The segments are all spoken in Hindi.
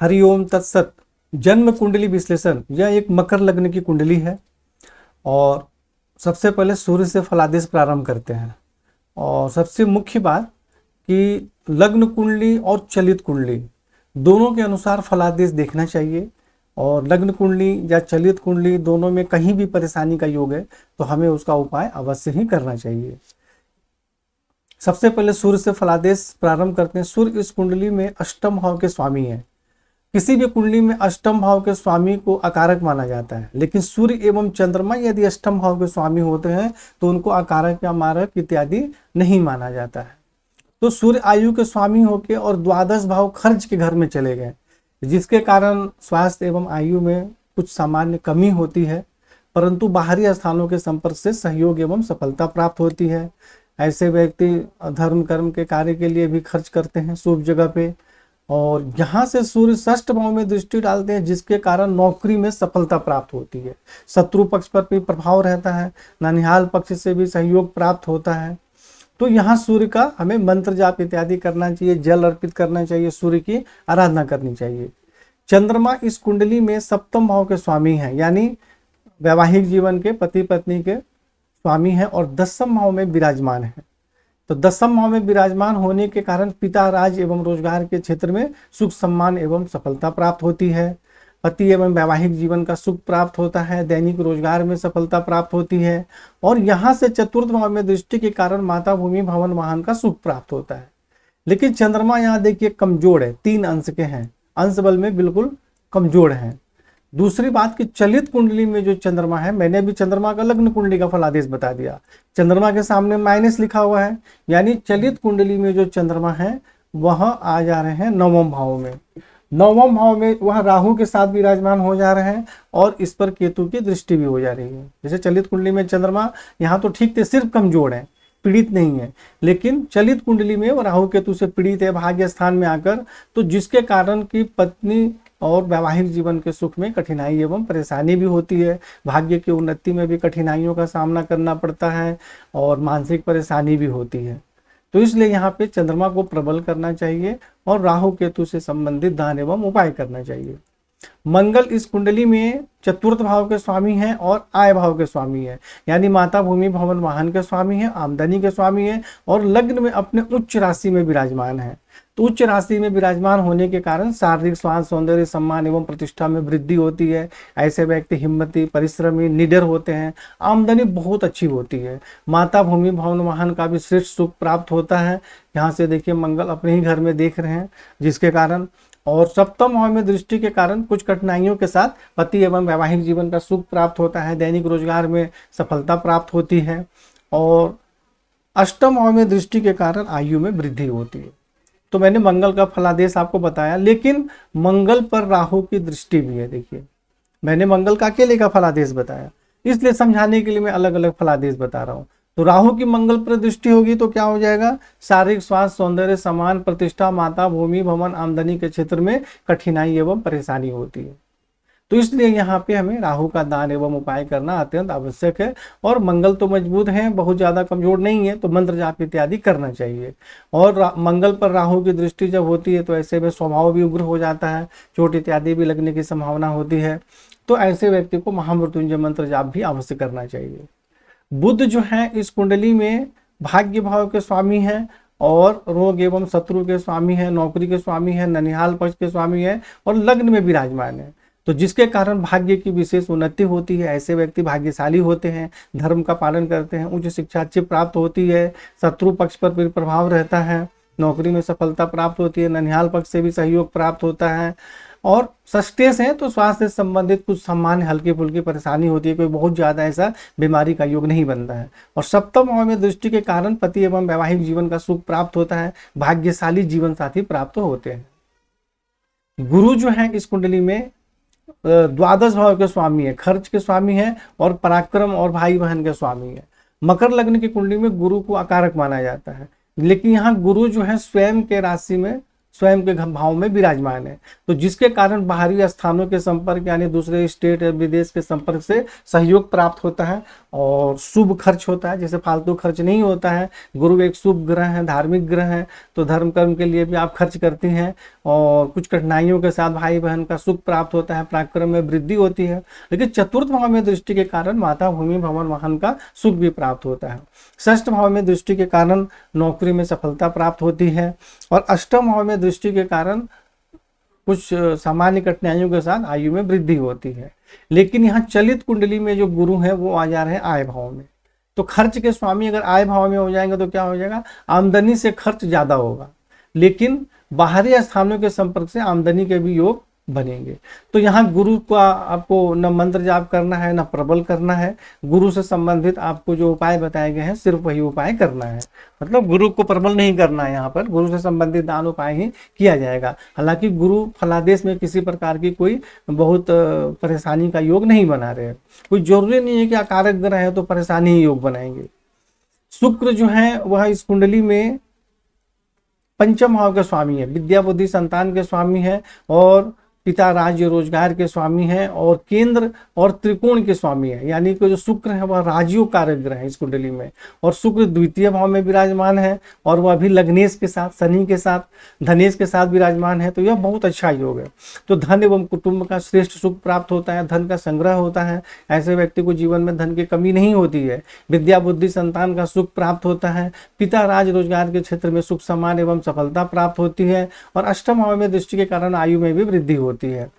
हरिओम तत्सत। जन्म कुंडली विश्लेषण, यह एक मकर लग्न की कुंडली है और सबसे पहले सूर्य से फलादेश प्रारंभ करते हैं। और सबसे मुख्य बात कि लग्न कुंडली और चलित कुंडली दोनों के अनुसार फलादेश देखना चाहिए। और लग्न कुंडली या चलित कुंडली दोनों में कहीं भी परेशानी का योग है तो हमें उसका उपाय अवश्य ही करना चाहिए। सबसे पहले सूर्य से फलादेश प्रारंभ करते हैं। सूर्य इस कुंडली में अष्टम भाव के स्वामी हैं। किसी भी कुंडली में अष्टम भाव के स्वामी को अकारक माना जाता है, लेकिन सूर्य एवं चंद्रमा यदि अष्टम भाव के स्वामी होते हैं तो उनको अकारक या मारक इत्यादि नहीं माना जाता है। तो सूर्य आयु के स्वामी होके और द्वादश भाव खर्च के घर में चले गए, जिसके कारण स्वास्थ्य एवं आयु में कुछ सामान्य कमी होती है, परंतु बाहरी स्थानों के संपर्क से सहयोग एवं सफलता प्राप्त होती है। ऐसे व्यक्ति धर्म कर्म के कार्य के लिए भी खर्च करते हैं शुभ जगह पे। और यहाँ से सूर्य षष्ठ भाव में दृष्टि डालते हैं, जिसके कारण नौकरी में सफलता प्राप्त होती है। शत्रु पक्ष पर भी प्रभाव रहता है, ननिहाल पक्ष से भी सहयोग प्राप्त होता है। तो यहाँ सूर्य का हमें मंत्र जाप इत्यादि करना चाहिए, जल अर्पित करना चाहिए, सूर्य की आराधना करनी चाहिए। चंद्रमा इस कुंडली में सप्तम भाव के स्वामी हैं, यानी वैवाहिक जीवन के पति पत्नी के स्वामी हैं और दसम भाव में विराजमान है। तो दसम भाव में विराजमान होने के कारण पिता राज एवं रोजगार के क्षेत्र में सुख सम्मान एवं सफलता प्राप्त होती है। पति एवं वैवाहिक जीवन का सुख प्राप्त होता है, दैनिक रोजगार में सफलता प्राप्त होती है। और यहाँ से चतुर्थ भाव में दृष्टि के कारण माता भूमि भवन वाहन का सुख प्राप्त होता है। लेकिन चंद्रमा यहाँ देखिए कमजोर है, 3 अंश के हैं, अंश बल में बिल्कुल कमजोर है। दूसरी बात कि चलित कुंडली में जो चंद्रमा है, मैंने भी चंद्रमा का लग्न कुंडली का फलादेश बता दिया, चंद्रमा के सामने माइनस लिखा हुआ है, यानी चलित कुंडली में जो चंद्रमा है वह आ जा रहे हैं नवम भाव में। नवम भाव में वह राहु के साथ विराजमान हो जा रहे हैं और इस पर केतु की दृष्टि भी हो जा रही है। जैसे चलित कुंडली में चंद्रमा यहाँ तो ठीक थे, सिर्फ कमजोर है, पीड़ित नहीं है, लेकिन चलित कुंडली में वो राहु केतु से पीड़ित है भाग्य स्थान में आकर, तो जिसके कारण की पत्नी और वैवाहिक जीवन के सुख में कठिनाई एवं परेशानी भी होती है, भाग्य की उन्नति में भी कठिनाइयों का सामना करना पड़ता है और मानसिक परेशानी भी होती है। तो इसलिए यहाँ पे चंद्रमा को प्रबल करना चाहिए और राहु केतु से संबंधित दान एवं उपाय करना चाहिए। मंगल इस कुंडली में चतुर्थ भाव के स्वामी हैं और आय भाव के स्वामी हैं, यानी माता भूमि भवन वाहन के स्वामी हैं, आमदनी के स्वामी हैं और लग्न में अपने उच्च राशि में विराजमान है। तो उच्च राशि में विराजमान होने के कारण शारीरिक स्वास्थ्य, सौंदर्य, सम्मान एवं प्रतिष्ठा में वृद्धि होती है। ऐसे व्यक्ति हिम्मती, परिश्रमी, निडर होते हैं, आमदनी बहुत अच्छी होती है। माता भूमि भवन वाहन का भी श्रेष्ठ सुख प्राप्त होता है। यहाँ से देखिए मंगल अपने ही घर में देख रहे हैं, जिसके कारण और सप्तम भाव में दृष्टि के कारण कुछ कठिनाइयों के साथ पति एवं वैवाहिक जीवन का सुख प्राप्त होता है, दैनिक रोजगार में सफलता प्राप्त होती है और अष्टम भाव में दृष्टि के कारण आयु में वृद्धि होती है। तो मैंने मंगल का फलादेश आपको बताया, लेकिन मंगल पर राहु की दृष्टि भी है। देखिए मैंने मंगल का अकेले का फलादेश बताया, इसलिए समझाने के लिए मैं अलग अलग फलादेश बता रहा हूँ। तो राहु की मंगल पर दृष्टि होगी तो क्या हो जाएगा, शारीरिक स्वास्थ्य, सौंदर्य, सम्मान, प्रतिष्ठा, माता भूमि भवन, आमदनी के क्षेत्र में कठिनाई एवं परेशानी होती है। तो इसलिए यहाँ पे हमें राहु का दान एवं उपाय करना अत्यंत आवश्यक है। और मंगल तो मजबूत है, बहुत ज्यादा कमजोर नहीं है, तो मंत्र जाप इत्यादि करना चाहिए। और मंगल पर राहु की दृष्टि जब होती है तो ऐसे में स्वभाव भी उग्र हो जाता है, चोट इत्यादि भी लगने की संभावना होती है। तो ऐसे व्यक्ति को महामृत्युंजय मंत्र जाप भी अवश्य करना चाहिए। बुध जो है इस कुंडली में भाग्य भाव के स्वामी हैं और रोग एवं शत्रु के स्वामी हैं, नौकरी के स्वामी हैं, ननिहाल पक्ष के स्वामी हैं और लग्न में विराजमान है। तो जिसके कारण भाग्य की विशेष उन्नति होती है। ऐसे व्यक्ति भाग्यशाली होते हैं, धर्म का पालन करते हैं, उच्च शिक्षा अच्छी प्राप्त होती है, शत्रु पक्ष पर भी प्रभाव रहता है, नौकरी में सफलता प्राप्त होती है, ननिहाल पक्ष से भी सहयोग प्राप्त होता है। और षष्ठे से तो स्वास्थ्य से संबंधित कुछ सामान्य हल्की फुल्की परेशानी होती है, कोई बहुत ज्यादा ऐसा बीमारी का योग नहीं बनता है। और सप्तम भाव में दृष्टि के कारण पति एवं वैवाहिक जीवन का सुख प्राप्त होता है, भाग्यशाली जीवन साथी प्राप्त होते हैं। गुरु जो है इस कुंडली में द्वादश भाव के स्वामी है, खर्च के स्वामी है और पराक्रम और भाई बहन के स्वामी है। मकर लग्न की कुंडली में गुरु को अकारक माना जाता है, लेकिन यहाँ गुरु जो है स्वयं के राशि में स्वयं के भाव में विराजमान है। तो जिसके कारण बाहरी स्थानों के संपर्क यानी दूसरे स्टेट या विदेश के संपर्क से सहयोग प्राप्त होता है और शुभ खर्च होता है, जैसे फालतू खर्च नहीं होता है। गुरु एक शुभ ग्रह है, धार्मिक ग्रह है, तो धर्म कर्म के लिए भी आप खर्च करती हैं और कुछ कठिनाइयों के साथ भाई बहन का सुख प्राप्त होता है, पराक्रम में वृद्धि होती है। लेकिन चतुर्थ भाव में दृष्टि के कारण माता, भूमि, भवन, वाहन का सुख भी प्राप्त होता है। षष्ठ भाव में दृष्टि के कारण नौकरी में सफलता प्राप्त होती है और अष्टम भाव में दृष्टि के कारण कुछ सामान्य कठिनाइयों के साथ आयु में वृद्धि होती है। लेकिन यहाँ चलित कुंडली में जो गुरु है वो आ जा रहे हैं आय भाव में। तो खर्च के स्वामी अगर आय भाव में हो जाएंगे तो क्या हो जाएगा, आमदनी से खर्च ज्यादा होगा, लेकिन बाहरी स्थानों के संपर्क से आमदनी के भी योग बनेंगे। तो यहाँ गुरु का आपको न मंत्र जाप करना है न प्रबल करना है, गुरु से संबंधित आपको जो उपाय बताए गए हैं सिर्फ वही उपाय करना है। मतलब गुरु को प्रबल नहीं करना है, यहाँ पर गुरु से संबंधित दान उपाय ही किया जाएगा। हालांकि गुरु फलादेश में किसी प्रकार की कोई बहुत परेशानी का योग नहीं बना रहे, कोई जरूरी नहीं है कि अकारक ग्रह है तो परेशानी ही योग बनाएंगे। शुक्र जो है वह इस कुंडली में पंचम भाव के स्वामी है, विद्या बुद्धि संतान के स्वामी है और पिता राज्य रोजगार के स्वामी है और केंद्र और त्रिकोण के स्वामी है। यानी कि जो शुक्र है वह राजयोग कारक ग्रह है इस कुंडली में, और शुक्र द्वितीय भाव में विराजमान है और वह भी लग्नेश के साथ, शनि के साथ, धनेश के साथ विराजमान है। तो यह बहुत अच्छा योग है। तो धन एवं कुटुंब का श्रेष्ठ सुख प्राप्त होता है, धन का संग्रह होता है, ऐसे व्यक्ति को जीवन में धन की कमी नहीं होती है। विद्या बुद्धि संतान का सुख प्राप्त होता है, पिता राज रोजगार के क्षेत्र में सुख सम्मान एवं सफलता प्राप्त होती है और अष्टम भाव में दृष्टि के कारण आयु में भी वृद्धि होती है।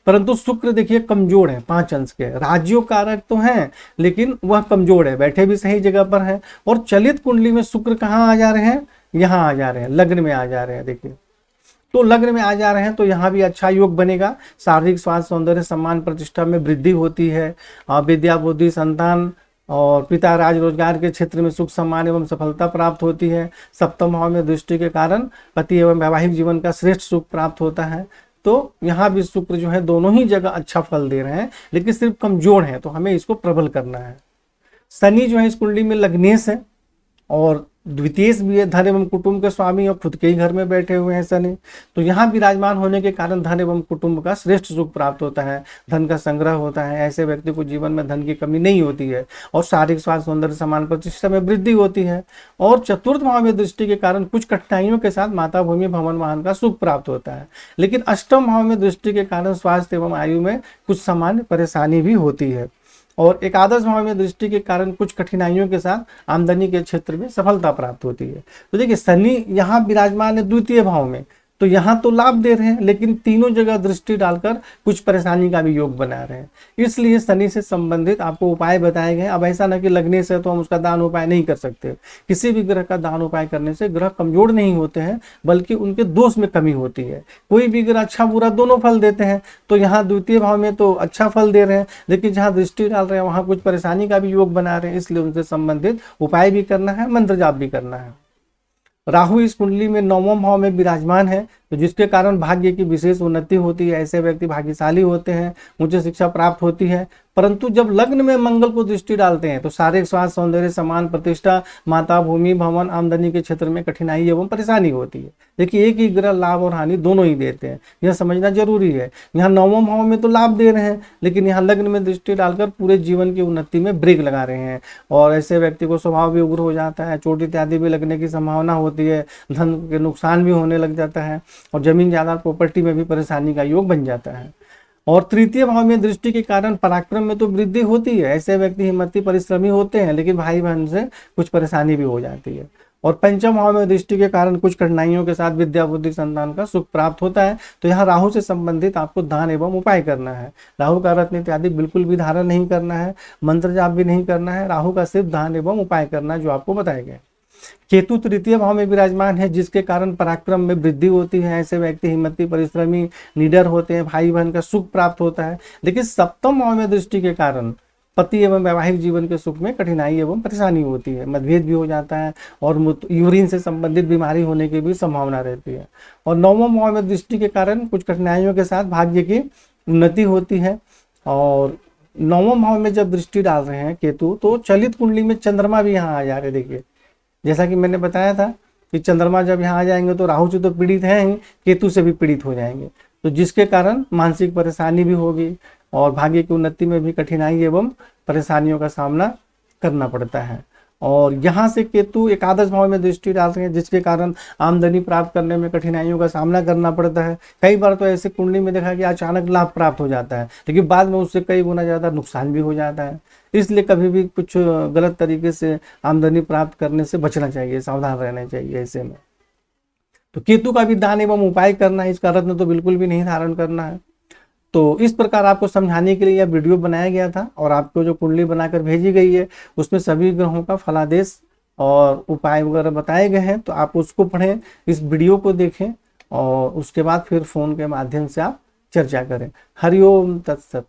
परंतु शुक्र देखिए कमजोर है, 5 अंश के, राजयोग कारक तो हैं लेकिन वह कमजोर है, बैठे भी सही जगह पर है। और चलित कुंडली में शुक्र कहाँ आ जा रहे हैं, यहाँ आ जा रहे हैं, लग्न में आ जा रहे हैं। देखिए तो लग्न में आ जा रहे हैं तो यहाँ भी अच्छा योग बनेगा। शारीरिक स्वास्थ्य, सौंदर्य, सम्मान, प्रतिष्ठा में वृद्धि होती है। विद्या बुद्धि संतान और पिता राज रोजगार के क्षेत्र में सुख सम्मान एवं सफलता प्राप्त होती है। सप्तम भाव में दृष्टि के कारण पति एवं वैवाहिक जीवन का श्रेष्ठ सुख प्राप्त होता है। तो यहाँ भी शुक्र जो है दोनों ही जगह अच्छा फल दे रहे हैं, लेकिन सिर्फ कमजोर है, तो हमें इसको प्रबल करना है। शनि जो है इस कुंडली में लग्नेश है और द्वितीय भी है, धन एवं कुटुंब के स्वामी और खुद के ही घर में बैठे हुए हैं शनि। तो यहाँ विराजमान होने के कारण धन एवं कुटुंब का श्रेष्ठ सुख प्राप्त होता है, धन का संग्रह होता है, ऐसे व्यक्ति को जीवन में धन की कमी नहीं होती है और शारीरिक स्वास्थ्य, सौंदर्य, सम्मान, प्रतिष्ठा में वृद्धि होती है। और चतुर्थ भाव में दृष्टि के कारण कुछ कठिनाइयों के साथ माता, भूमि, भवन, वाहन का सुख प्राप्त होता है। लेकिन अष्टम भाव में दृष्टि के कारण स्वास्थ्य एवं आयु में कुछ सामान्य परेशानी भी होती है और एकादश भाव में दृष्टि के कारण कुछ कठिनाइयों के साथ आमदनी के क्षेत्र में सफलता प्राप्त होती है। तो देखिए शनि यहाँ विराजमान है द्वितीय भाव में, तो यहाँ तो लाभ दे रहे हैं लेकिन तीनों जगह दृष्टि डालकर कुछ परेशानी का भी योग बना रहे हैं। इसलिए शनि से संबंधित आपको उपाय बताए गए। अब ऐसा ना कि लगने से तो हम उसका दान उपाय नहीं कर सकते। किसी भी ग्रह का दान उपाय करने से ग्रह कमजोर नहीं होते हैं, बल्कि उनके दोष में कमी होती है। कोई भी ग्रह अच्छा बुरा दोनों फल देते हैं, तो यहाँ द्वितीय भाव में तो अच्छा फल दे रहे हैं, लेकिन जहाँ दृष्टि डाल रहे हैं वहाँ कुछ परेशानी का भी योग बना रहे हैं। इसलिए उनसे संबंधित उपाय भी करना है, मंत्र जाप भी करना है। राहु इस कुंडली में 9वें भाव में विराजमान है, तो जिसके कारण भाग्य की विशेष उन्नति होती है। ऐसे व्यक्ति भाग्यशाली होते हैं, उच्च शिक्षा प्राप्त होती है। परंतु जब लग्न में मंगल को दृष्टि डालते हैं तो शारीरिक स्वास्थ्य, सौंदर्य, सम्मान, प्रतिष्ठा, माता, भूमि, भवन, आमदनी के क्षेत्र में कठिनाई एवं परेशानी होती है। देखिए एक ही ग्रह लाभ और हानि दोनों ही देते हैं, यह समझना जरूरी है। यहाँ 9वें भाव में तो लाभ दे रहे हैं, लेकिन यहाँ लग्न में दृष्टि डालकर पूरे जीवन की उन्नति में ब्रेक लगा रहे हैं और ऐसे व्यक्ति को स्वभाव भी उग्र हो जाता है, चोट इत्यादि भी लगने की संभावना होती है, धन के नुकसान भी होने लग जाता है और जमीन जायदाद प्रॉपर्टी में भी परेशानी का योग बन जाता है। और तृतीय भाव में दृष्टि के कारण पराक्रम में तो वृद्धि होती है। ऐसे व्यक्ति हिम्मती परिश्रमी होते हैं, लेकिन भाई बहन से कुछ परेशानी भी हो जाती है। और पंचम भाव में दृष्टि के कारण कुछ कठिनाइयों के साथ विद्या बुद्धि संतान का सुख प्राप्त होता है। तो यहाँ राहु से संबंधित आपको दान एवं उपाय करना है। राहु का रत्न इत्यादि बिल्कुल भी धारण नहीं करना है, मंत्र जाप भी नहीं करना है। राहु का सिर्फ दान एवं उपाय करना है जो आपको बताए गए। केतु तृतीय भाव में विराजमान है, जिसके कारण पराक्रम में वृद्धि होती है। ऐसे व्यक्ति हिम्मती परिश्रमी निडर होते हैं, भाई बहन का सुख प्राप्त होता है। लेकिन सप्तम भाव में दृष्टि के कारण पति एवं वैवाहिक जीवन के सुख में कठिनाई एवं परेशानी होती है, मतभेद भी हो जाता है और यूरिन से संबंधित बीमारी होने की भी संभावना रहती है। और 9वें भाव में दृष्टि के कारण कुछ कठिनाइयों के साथ भाग्य की उन्नति होती है। और 9वें भाव में जब दृष्टि डाल रहे हैं केतु, तो चलित कुंडली में चंद्रमा भी यहाँ आ जा रहे। देखिए जैसा कि मैंने बताया था कि चंद्रमा जब यहाँ आ जाएंगे तो राहु से तो पीड़ित हैं ही, केतु से भी पीड़ित हो जाएंगे, तो जिसके कारण मानसिक परेशानी भी होगी और भाग्य की उन्नति में भी कठिनाई एवं परेशानियों का सामना करना पड़ता है। और यहाँ से केतु एकादश भाव में दृष्टि डाल रहे हैं, जिसके कारण आमदनी प्राप्त करने में कठिनाइयों का सामना करना पड़ता है। कई बार तो ऐसे कुंडली में देखा कि अचानक लाभ प्राप्त हो जाता है, लेकिन बाद में उससे कई गुना ज़्यादा नुकसान भी हो जाता है। इसलिए कभी भी कुछ गलत तरीके से आमदनी प्राप्त करने से बचना चाहिए, सावधान रहना चाहिए ऐसे में। तो केतु का भी दान एवं उपाय करना है, इसका रत्न तो बिल्कुल भी नहीं धारण करना है। तो इस प्रकार आपको समझाने के लिए यह वीडियो बनाया गया था, और आपको जो कुंडली बनाकर भेजी गई है उसमें सभी ग्रहों का फलादेश और उपाय वगैरह बताए गए हैं। तो आप उसको पढ़ें, इस वीडियो को देखें और उसके बाद फिर फोन के माध्यम से आप चर्चा करें। हरिओम तत्सत।